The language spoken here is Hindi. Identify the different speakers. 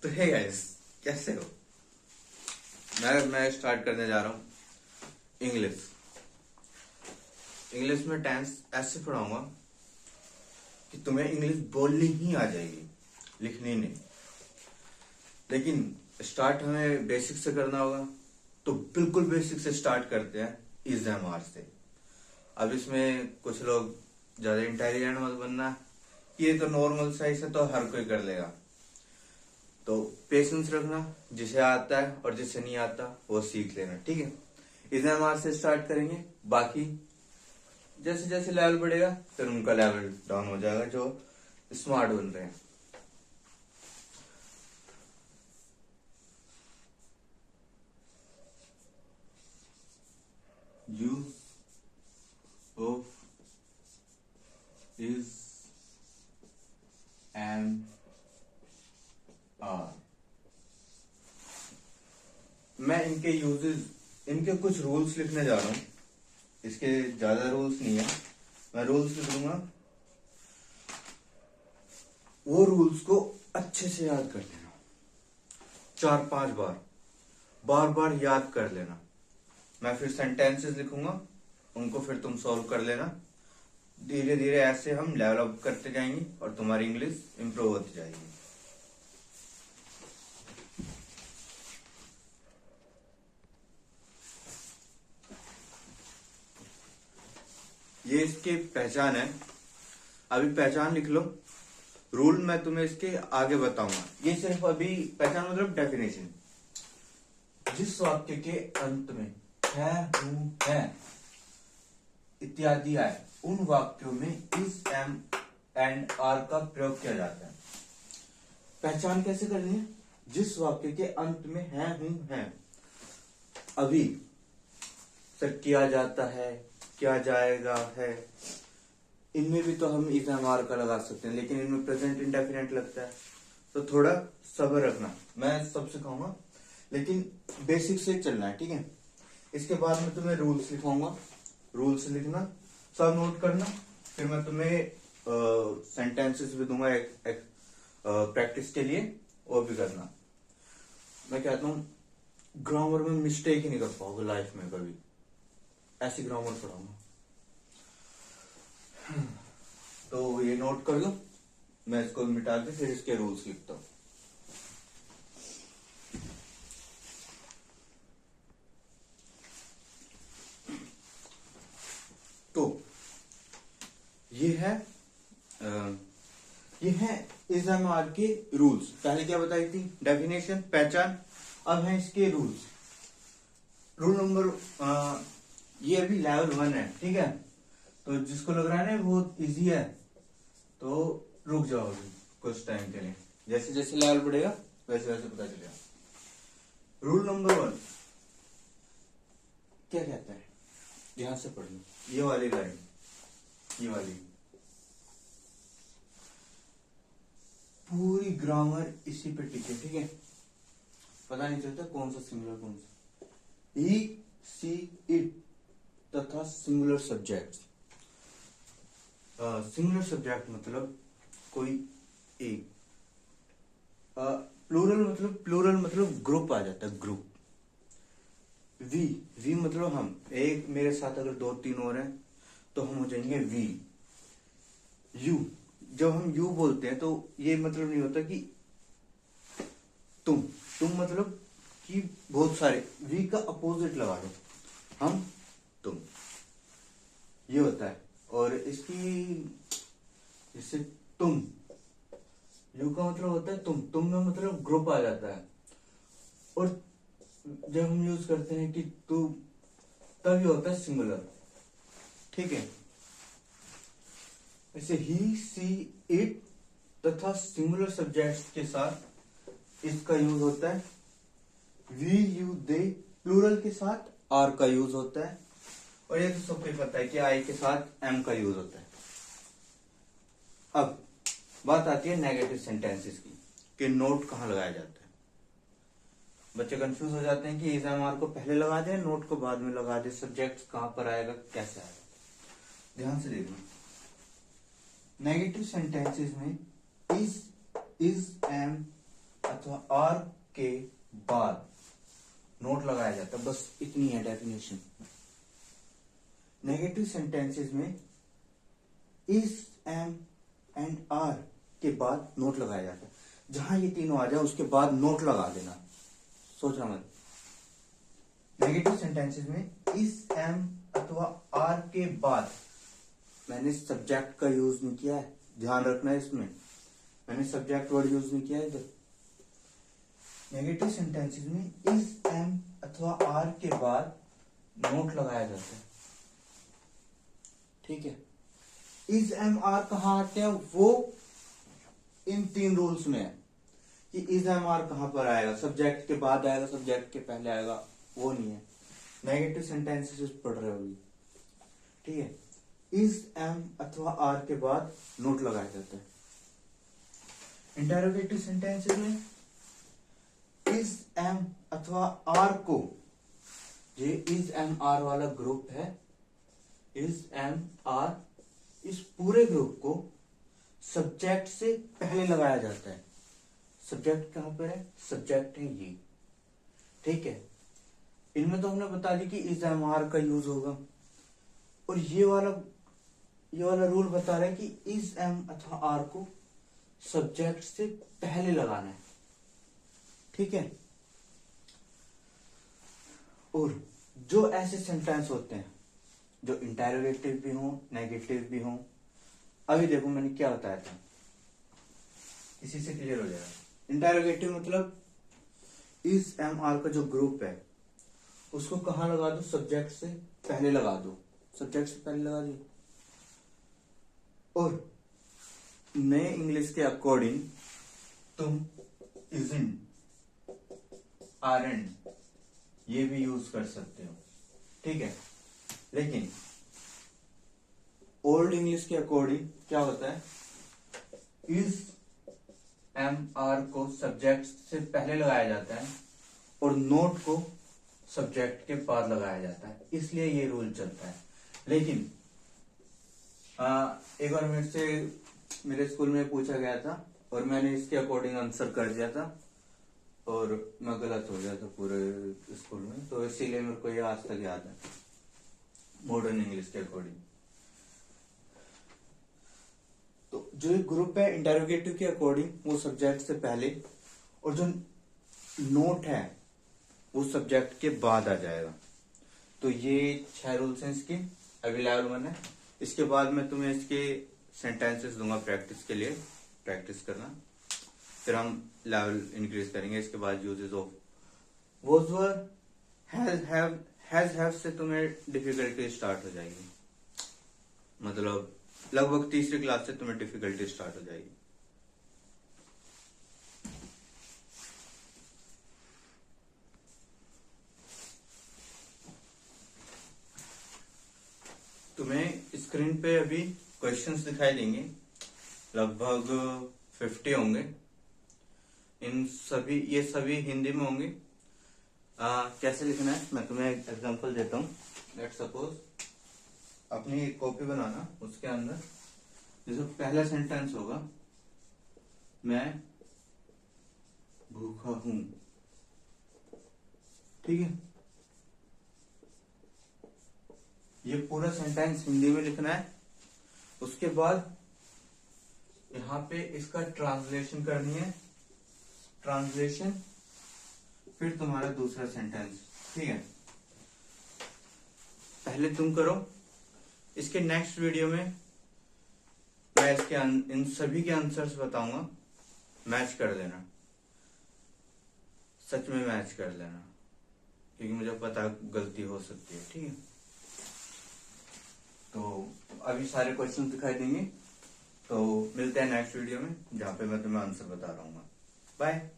Speaker 1: तो हे गाइस, कैसे हो? मैं स्टार्ट करने जा रहा हूँ इंग्लिश। इंग्लिश में टेंस ऐसे पढ़ाऊंगा कि तुम्हें इंग्लिश बोलनी ही आ जाएगी, लिखनी नहीं। लेकिन स्टार्ट हमें बेसिक से करना होगा, तो बिल्कुल बेसिक से स्टार्ट करते हैं, इज एम आर से। अब इसमें कुछ लोग ज्यादा इंटेलिजेंट मत बनना, ये तो नॉर्मल साइज है तो हर कोई कर लेगा। तो पेशेंस रखना, जिसे आता है और जिसे नहीं आता वो सीख लेना, ठीक है। इस एम से स्टार्ट करेंगे, बाकी जैसे जैसे लेवल बढ़ेगा फिर उनका लेवल डाउन हो जाएगा जो स्मार्ट बन रहे हैं। Use of is M R. मैं इनके यूजेस, इनके कुछ रूल्स लिखने जा रहा हूं। इसके ज्यादा रूल्स नहीं है, मैं रूल्स लिख दूंगा। वो रूल्स को अच्छे से याद कर लेना, 4-5 बार, बार बार याद कर लेना। मैं फिर सेंटेंसेस लिखूंगा, उनको फिर तुम सॉल्व कर लेना। धीरे धीरे ऐसे हम लेवल अप करते जाएंगे और तुम्हारी इंग्लिश इंप्रूव होती जाएगी। ये इसकी पहचान है, अभी पहचान लिख लो। रूल मैं तुम्हें इसके आगे बताऊंगा। ये सिर्फ अभी पहचान मतलब डेफिनेशन। जिस वाक्य के अंत में है, हूं, है इत्यादि आए, उन वाक्यों में इज, एम एंड आर का प्रयोग किया जाता है। पहचान कैसे करनी है? जिस वाक्य के अंत में है, हूं, है, अभी से किया जाता है, क्या जाएगा, है, इनमें भी तो हम इज एम आर का लगा सकते हैं, लेकिन इनमें प्रेजेंट इंडेफिनिट लगता है, तो थोड़ा सब्र रखना। मैं सब सिखाऊंगा, लेकिन बेसिक से चलना है, ठीक है। इसके बाद मैं तुम्हें रूल्स लिखाऊंगा, रूल्स लिखना, सब नोट करना। फिर मैं तुम्हें सेंटेंसेस भी दूंगा एक प्रैक्टिस के लिए, वो भी करना। मैं कहता हूँ ग्रामर में मिस्टेक ही नहीं कर पाओगे लाइफ में कभी, ऐसी ग्रामर पढ़ाऊंगा। तो ये नोट कर लो, मैं इसको मिटा के फिर इसके रूल्स लिखता हूं। तो ये है इज एम आर के रूल्स। पहले क्या बताई थी? डेफिनेशन, पहचान। अब है इसके रूल्स। रूल नंबर ये अभी लेवल 1 है, ठीक है। तो जिसको लग रहा है ना वो इजी है, तो रुक जाओ अभी कुछ टाइम के लिए। जैसे जैसे लेवल बढ़ेगा वैसे वैसे पता चलेगा। रूल नंबर 1 क्या कहता है? ध्यान से पढ़ लो, ये वाली लाइन, ये वाली पूरी ग्रामर इसी पे टिके, ठीक है। पता नहीं चलता कौन सा सिंगुलर कौन सा। ही, सी, इट तथा सिंगुलर सब्जेक्ट। सिंगुलर सब्जेक्ट मतलब कोई एक, प्लूरल मतलब ग्रुप आ जाता है, ग्रुप। वी मतलब हम, एक मेरे साथ अगर 2-3 और हैं तो हम हो जाएंगे वी। यू, जब हम यू बोलते हैं तो ये मतलब नहीं होता कि तुम मतलब कि बहुत सारे। वी का अपोजिट लगा दो, हम, तुम, ये होता है। और इसकी जैसे तुम, यू का मतलब होता है तुम में मतलब ग्रुप आ जाता है। और जब हम यूज करते हैं कि तू, तब ये होता है सिंगुलर, ठीक है। ऐसे ही, सी, इट तथा सिंगुलर सब्जेक्ट्स के साथ इसका यूज होता है। वी, यू, दे प्लूरल के साथ आर का यूज होता है। और ये तो सबको पता है कि आई के साथ एम का यूज होता है। अब बात आती है नेगेटिव सेंटेंसेस की, कि नोट कहां लगाया जाता है। बच्चे कंफ्यूज हो जाते हैं कि इज एम आर को पहले लगा दे, नोट को बाद में लगा दे, सब्जेक्ट कहां पर आएगा, कैसे आएगा। ध्यान से देखना, नेगेटिव सेंटेंसेस में इज, एम अथवा आर के बाद नोट लगाया जाता है, बस इतनी है डेफिनेशन। नेगेटिव सेंटेंसेस में इज, एम एंड आर के बाद नोट लगाया जाता है। जहां ये तीनों आ जाए उसके बाद नोट लगा देना, सोचना मत। नेगेटिव सेंटेंसेस में इज, एम अथवा आर के बाद मैंने सब्जेक्ट का यूज नहीं किया है, ध्यान रखना है इसमें, मैंने सब्जेक्ट वर्ड यूज नहीं किया है इधर। नेगेटिव सेंटेंसेस में इज, एम अथवा आर के बाद नोट लगाया जाता है, ठीक है। इज, एम, आर कहां आते हैं, वो इन तीन रूल्स में है कि इज, एम, आर कहां पर आएगा, सब्जेक्ट के बाद आएगा, सब्जेक्ट के पहले आएगा, वो नहीं है। नेगेटिव सेंटेंसेस पढ़ रहे होगी, ठीक है। इज, एम अथवा आर के बाद नोट लगाया जाता है। इंटेरोगेटिव सेंटेंसेस में इज, एम अथवा आर को, ये इज, एम, आर वाला ग्रुप है, इज, एम, आर, इस पूरे ग्रुप को सब्जेक्ट से पहले लगाया जाता है। सब्जेक्ट कहां पर है, सब्जेक्ट है ये, ठीक है। इनमें तो हमने बता दी कि इज, एम, आर का यूज होगा, और ये वाला रूल बता रहा है कि इज, एम अथवा आर को सब्जेक्ट से पहले लगाना है, ठीक है। और जो ऐसे सेंटेंस होते हैं जो इंटेरोगेटिव भी हो, नेगेटिव भी हो, अभी देखो मैंने क्या बताया था, इसी से क्लियर हो जाएगा। इंटेरोगेटिव मतलब इज, एम, आर का जो ग्रुप है उसको कहां लगा दो, सब्जेक्ट से पहले लगा दो, सब्जेक्ट से पहले लगा दी। और नए इंग्लिश के अकॉर्डिंग तुम इजंट, आरंट ये भी यूज कर सकते हो, ठीक है। लेकिन ओल्ड इंग्लिश के अकॉर्डिंग क्या होता है, इज, एम, आर को सब्जेक्ट से पहले लगाया जाता है और नोट को सब्जेक्ट के बाद लगाया जाता है, इसलिए ये रूल चलता है। लेकिन एक बार मेरे स्कूल में पूछा गया था और मैंने इसके अकॉर्डिंग आंसर कर दिया था और मैं गलत हो गया था पूरे स्कूल में, तो इसीलिए मेरे को ये आज तक याद है मॉडर्न इंग्लिश के अकॉर्डिंग। तो जो ग्रुप है इंटेरोगेटिव के अकॉर्डिंग वो सब्जेक्ट से पहले, और जो नोट है वो सब्जेक्ट के बाद आ जाएगा। तो ये 6 रूल्स हैं इसके, अभी लेवल 1 है। इसके बाद मैं तुम्हें इसके सेंटेंसेस दूंगा प्रैक्टिस के लिए, प्रैक्टिस करना, फिर हम लेवल इंक्रीज करेंगे। इसके बाद uses of was, were, has से तुम्हें डिफिकल्टी स्टार्ट हो जाएगी, मतलब लगभग तीसरी क्लास से तुम्हें डिफिकल्टी स्टार्ट हो जाएगी। तुम्हें स्क्रीन पे अभी क्वेश्चंस दिखाई देंगे, लगभग 50 होंगे। ये सभी हिंदी में होंगे। कैसे लिखना है मैं तुम्हें एक एग्जांपल देता हूँ। लेट्स सपोज अपनी कॉपी बनाना, उसके अंदर जैसे पहला सेंटेंस होगा, मैं भूखा हूं, ठीक है। ये पूरा सेंटेंस हिंदी में लिखना है। उसके बाद यहाँ पे इसका ट्रांसलेशन करनी है, ट्रांसलेशन, फिर तुम्हारा दूसरा सेंटेंस, ठीक है। पहले तुम करो, इसके नेक्स्ट वीडियो में मैं इसके इन सभी के आंसर्स बताऊंगा, मैच कर देना, सच में मैच कर लेना, क्योंकि मुझे पता गलती हो सकती है, ठीक है। तो अभी सारे क्वेश्चन दिखाई देंगे, तो मिलते हैं नेक्स्ट वीडियो में जहां पे मैं तुम्हें आंसर बता रहा हूँ। बाय।